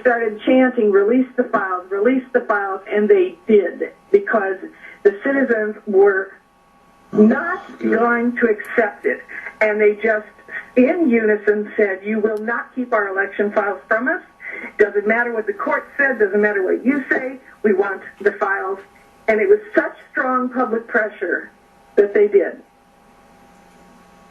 started chanting, release the files, and they did, because the citizens were not going to accept it. And they just, in unison, said, you will not keep our election files from us. Doesn't matter what the court said, doesn't matter what you say, we want the files. And it was such strong public pressure that they did.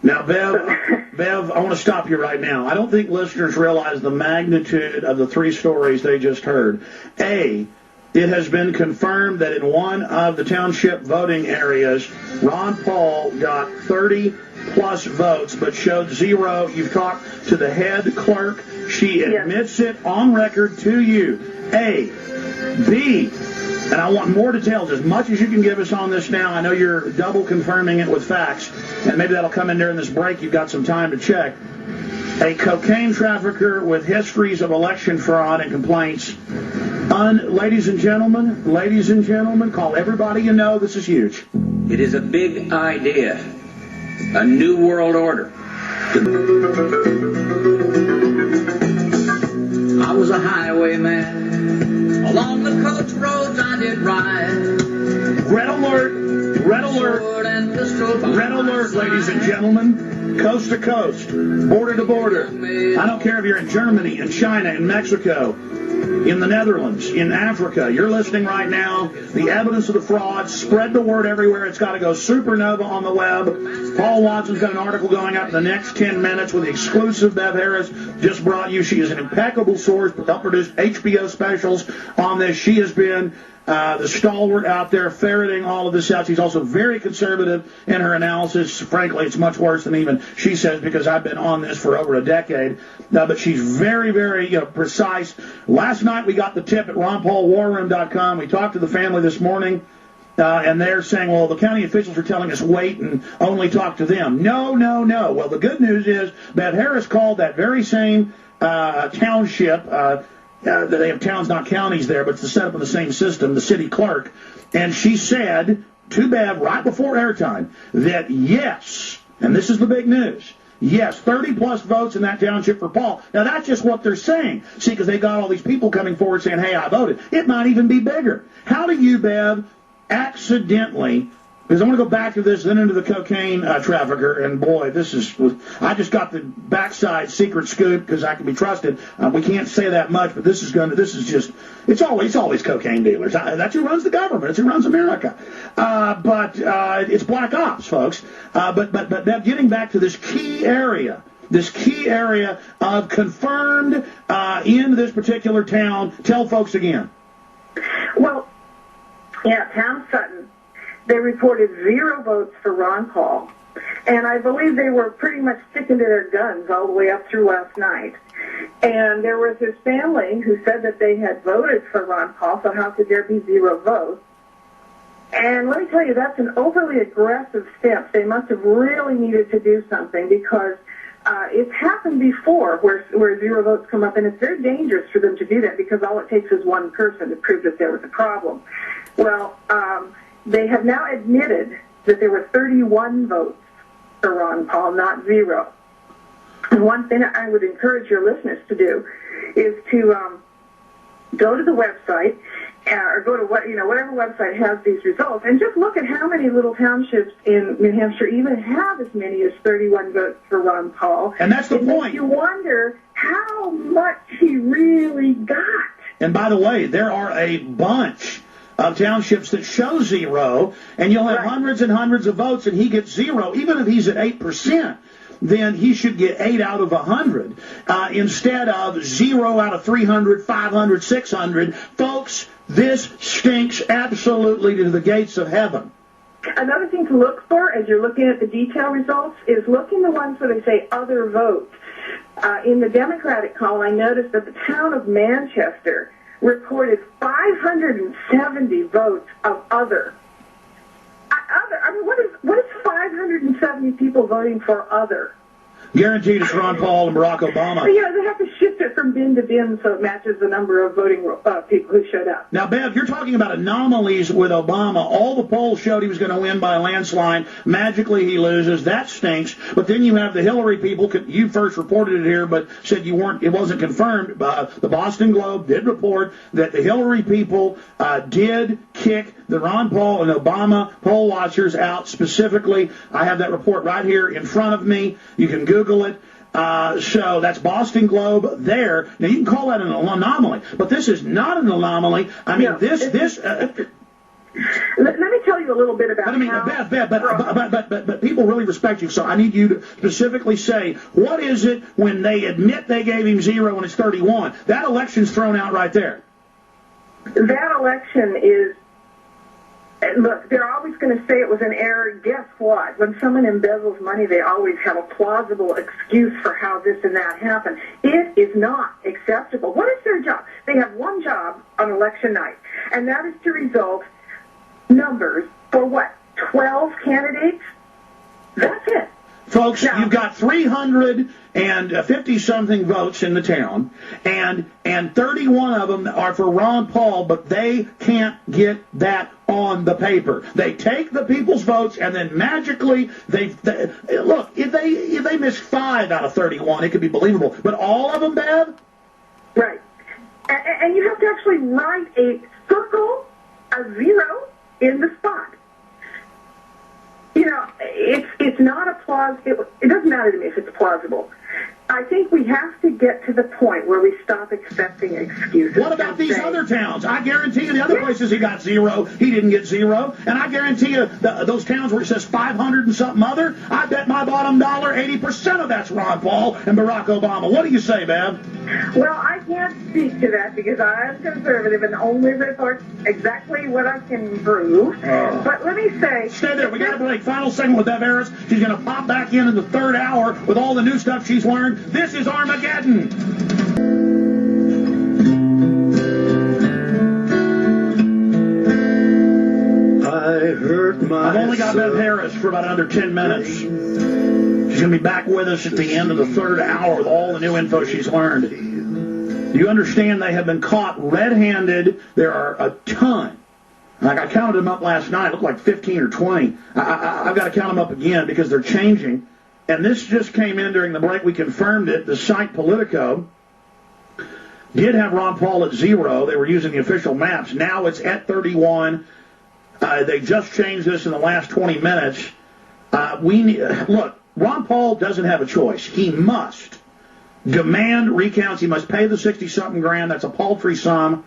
Now, Bev, I want to stop you right now. I don't think listeners realize the magnitude of the three stories they just heard. A, it has been confirmed that in one of the township voting areas, Ron Paul got 30-plus votes but showed zero. You've talked to the head clerk. She admits it on record to you. A. B, and I want more details, as much as you can give us on this now. I know you're double confirming it with facts, and maybe that'll come in during this break. You've got some time to check. A cocaine trafficker with histories of election fraud and complaints. Ladies and gentlemen, call everybody you know. This is huge. It is a big idea, a new world order. I was a highwayman. Along the coach roads I did ride. Red alert, ladies and gentlemen. Coast to coast, border to border. I don't care if you're in Germany, in China, in Mexico, in the Netherlands, in Africa. You're listening right now. The evidence of the fraud. Spread the word everywhere. It's got to go supernova on the web. Paul Watson's got an article going up in the next 10 minutes with the exclusive Bev Harris just brought you. She is an impeccable source, but don't produce HBO specials on this. She has been the stalwart out there ferreting all of this out. She's also very conservative in her analysis. Frankly, it's much worse than even she says, because I've been on this for over a decade. But she's very, very precise. Last night we got the tip at RonPaulWarRoom.com. We talked to the family this morning, and they're saying, well, the county officials are telling us wait and only talk to them. No. Well, the good news is Bev Harris called that very same township. They have towns, not counties there, but it's the setup of the same system, the city clerk. And she said to Bev right before airtime that yes, and this is the big news, yes, 30-plus votes in that township for Paul. Now, that's just what they're saying. See, because they got all these people coming forward saying, hey, I voted. It might even be bigger. How do you, Bev, accidentally, because I want to go back to this, then into the cocaine trafficker, and boy, I just got the backside secret scoop because I can be trusted. We can't say that much, but it's always cocaine dealers. That's who runs the government. It's who runs America. But it's black ops, folks. But now getting back to this key area of confirmed in this particular town, tell folks again. Well, yeah, town Sutton. They reported 0 votes for Ron Paul, and I believe they were pretty much sticking to their guns all the way up through last night. And there was his family who said that they had voted for Ron Paul, so how could there be 0 votes? And let me tell you, that's an overly aggressive step. They must have really needed to do something, because it's happened before where 0 votes come up, and it's very dangerous for them to do that, because all it takes is one person to prove that there was a problem. Well, they have now admitted that there were 31 votes for Ron Paul, not 0. And one thing I would encourage your listeners to do is to go to the website, or go to whatever website has these results, and just look at how many little townships in New Hampshire even have as many as 31 votes for Ron Paul. And that's the point. You wonder how much he really got. And by the way, there are a bunch of townships that show 0, and you'll have hundreds and hundreds of votes, and he gets 0. Even if he's at 8%, then he should get 8 out of 100 instead of 0 out of 300, 500, 600. Folks, this stinks absolutely to the gates of heaven. Another thing to look for as you're looking at the detail results is look in the ones where they say other votes. In the Democratic column, I noticed that the town of Manchester reported 570 votes of other. I mean, what is 570 people voting for other? Guaranteed it's Ron Paul and Barack Obama. But, yeah, they have to shift it from bin to bin so it matches the number of voting people who showed up. Now, Bev, you're talking about anomalies with Obama. All the polls showed he was going to win by a landslide. Magically, he loses. That stinks. But then you have the Hillary people. You first reported it here, but said you weren't. It wasn't confirmed. The Boston Globe did report that the Hillary people did kick the Ron Paul and Obama poll watchers out specifically. I have that report right here in front of me. You can Google it. So that's Boston Globe there. Now, you can call that an anomaly, but this is not an anomaly. I mean, Let me tell you a little bit about but people really respect you, so I need you to specifically say, what is it when they admit they gave him 0 and it's 31? That election's thrown out right there. That election is, look, they're always going to say it was an error. Guess what? When someone embezzles money, they always have a plausible excuse for how this and that happened. It is not acceptable. What is their job? They have one job on election night, and that is to result numbers for what? 12 candidates? That's it. Folks, you've got 350-something votes in the town, and 31 of them are for Ron Paul, but they can't get that on the paper. They take the people's votes, and then magically, look, if they miss 5 out of 31, it could be believable. But all of them, Bev? Right. And you have to actually write a circle, a 0, in the spot. You know, it's not a plausible. It doesn't matter to me if it's plausible. I think we have to get to the point where we stop accepting excuses. What about these other towns? I guarantee you the other places he got 0, he didn't get 0. And I guarantee you those towns where it says 500 and something other, I bet my bottom dollar 80% of that's Ron Paul and Barack Obama. What do you say, Bev? Well, I can't speak to that because I'm conservative and only report exactly what I can prove. But let me say... Stay there. We got a break. Final segment with Bev Harris. She's going to pop back in the third hour with all the new stuff she's learned. This is Armageddon. I've only got Bev Harris for about another 10 minutes. She's going to be back with us at the end of the third hour with all the new info she's learned. You understand they have been caught red-handed. There are a ton. Like I counted them up last night. It looked like 15 or 20. I've got to count them up again because they're changing. And this just came in during the break. We confirmed it. The site Politico did have Ron Paul at 0. They were using the official maps. Now it's at 31. They just changed this in the last 20 minutes. Look, Ron Paul doesn't have a choice. He must demand recounts. He must pay the 60-something grand. That's a paltry sum.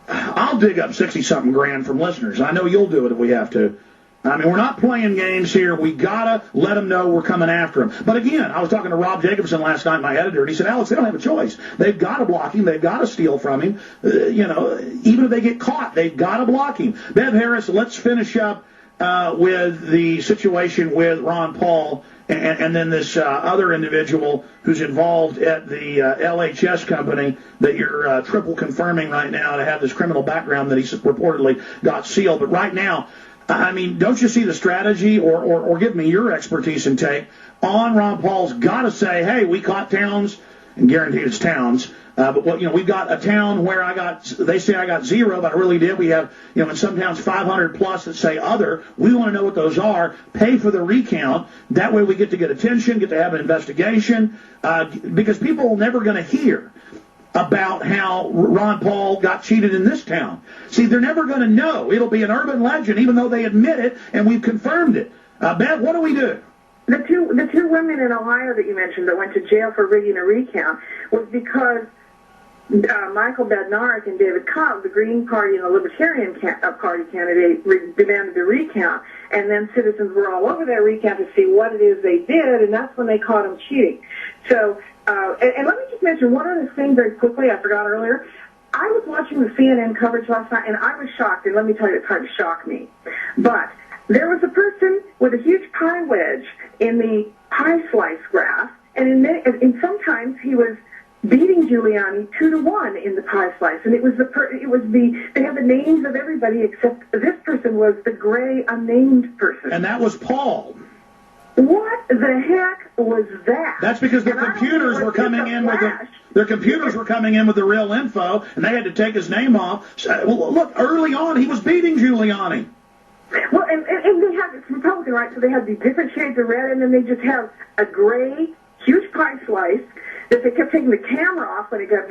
I'll dig up 60-something grand from listeners. I know you'll do it if we have to. I mean, we're not playing games here. We got to let them know we're coming after him. But again, I was talking to Rob Jacobson last night, my editor, and he said, Alex, they don't have a choice. They've got to block him. They've got to steal from him. Even if they get caught, they've got to block him. Bev Harris, let's finish up with the situation with Ron Paul and then this other individual who's involved at the LHS company that you're triple confirming right now to have this criminal background that he reportedly got sealed. But right now, I mean, don't you see the strategy, or give me your expertise and take on Ron Paul's got to say, hey, we caught towns, and guaranteed it's towns, but we've got a town where they say I got 0, but I really did. We have, in some towns 500 plus that say other. We want to know what those are. Pay for the recount. That way we get to get attention, get to have an investigation, because people are never going to hear about how Ron Paul got cheated in this town. See, they're never going to know. It'll be an urban legend, even though they admit it, and we've confirmed it. Bev, what do we do? The two women in Ohio that you mentioned that went to jail for rigging a recount was because Michael Badnarik and David Cobb, the Green Party and the Libertarian Party candidate, demanded the recount, and then citizens were all over their recount to see what it is they did, and that's when they caught them cheating. So, and let me just mention one other thing very quickly. I forgot earlier. I was watching the CNN coverage last night, and I was shocked, and let me tell you, it's hard to shock me. But there was a person with a huge pie wedge in the pie slice graph, and sometimes he was beating Giuliani 2-1 in the pie slice, and they have the names of everybody except this person was the gray unnamed person. And that was Paul. What the heck was that? That's because their And I don't computers know were if it's coming a in with flash. their computers were coming in with the real info, and they had to take his name off. So, well, look, early on, he was beating Giuliani. Well, and they have, it's Republican, right? So they have these different shades of red, and then they just have a gray, huge pie slice that they kept taking the camera off when it got